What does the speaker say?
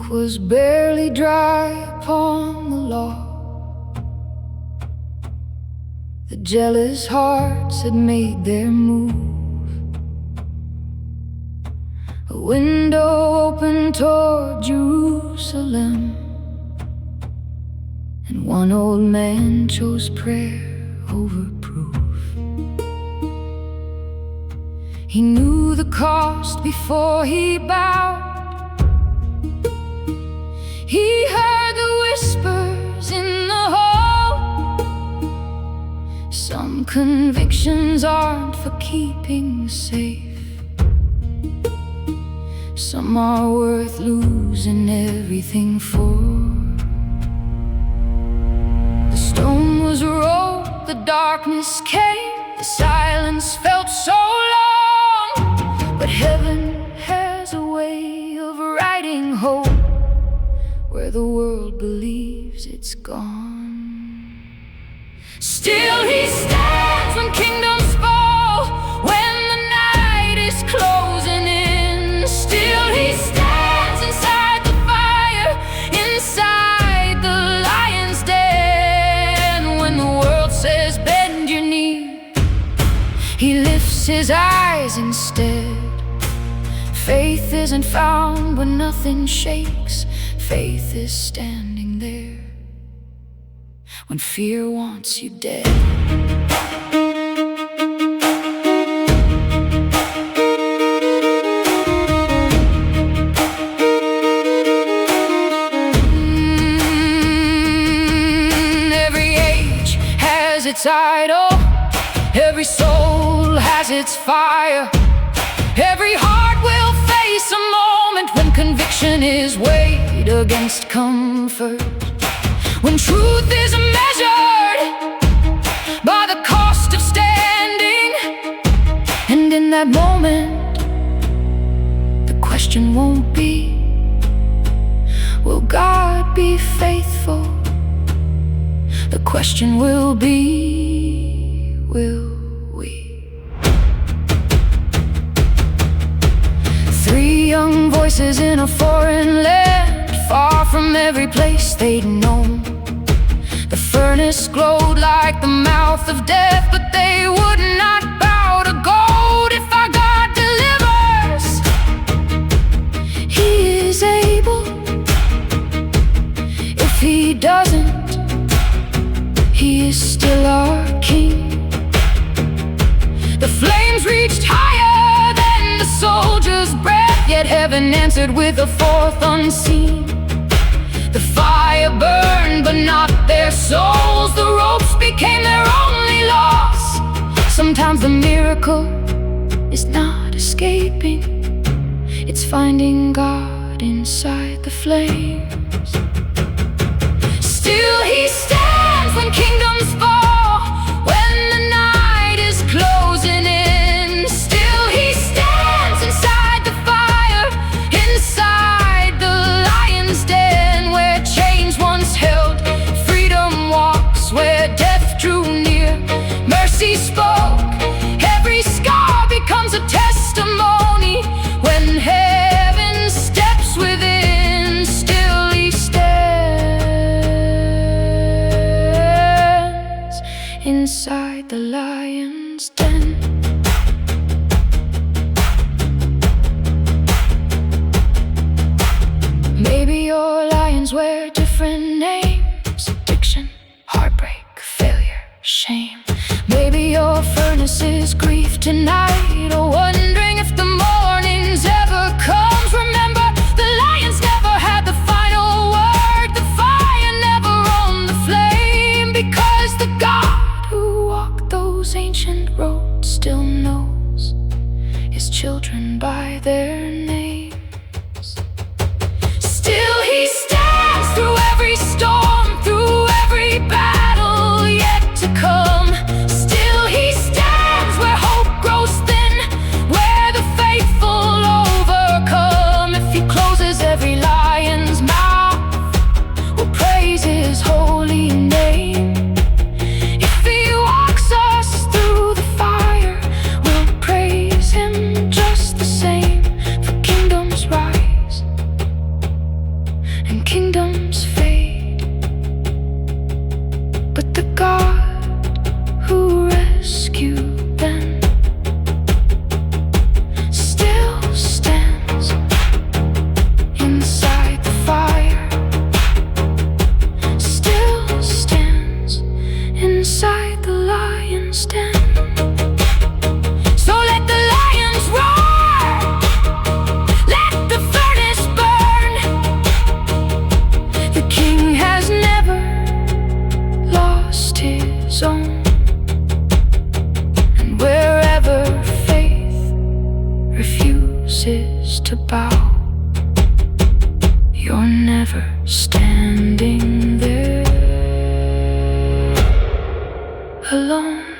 ink was barely dry upon the law. The jealous hearts had made their move. A window opened toward Jerusalem, and one old man chose prayer over proof. He knew the cost before he bowed. He heard the whispers in the hall. Some convictions aren't for keeping safe. Some are worth losing everything for. The stone was rolled, the darkness came, the silence felt so long. But heaven has a way of writing hope where the world believes it's gone. Still he stands when kingdoms fall, when the night is closing in. Still he stands inside the fire, inside the lion's den. When the world says bend your knee, he lifts his eyes instead. Faith isn't found when nothing shakes. Faith is standing there when fear wants you dead. Every age has its idol. Every soul has its fire. Every heart will face a moment when conviction is weighed against comfort, when truth is measured by the cost of standing. And in that moment, the question won't be, will God be faithful? The question will be, will we? Three young voices in a foreign land, far from every place they'd known. The furnace glowed like the mouth of death, but they would not bow to gold. If our God delivers, He is able. If He doesn't, He is still our King. The flames reached higher than the soldier's breath, yet heaven answered with a fourth unseen. The fire burned, but not their souls. The ropes became their only loss. Sometimes the miracle is not escaping, it's finding God inside the flames. Still He stands when kingdoms fall, when the night is closing in. Still He stands inside the fire, inside the lion's den, where chains once held, freedom walks, where death drew near, mercy spoke. Every scar becomes a testimony when heaven steps within. Still He stands inside the lion's den. Maybe your lions wear different names: addiction, heartbreak, failure, shame. Maybe your furnace is grief tonight, or wondering if the morning's ever comes. Remember, the lions never had the final word. The fire never owned the flame, because the God who walked those ancient roads still knows His children by their names. Still He stands through every storm, through every battle yet to come. Still He stands where hope grows thin, where the faithful overcome. If He closes every lion's mouth, we'll praise His holy name. If He walks us through the fire, we'll praise Him just the same. For to bow. You're never standing there alone.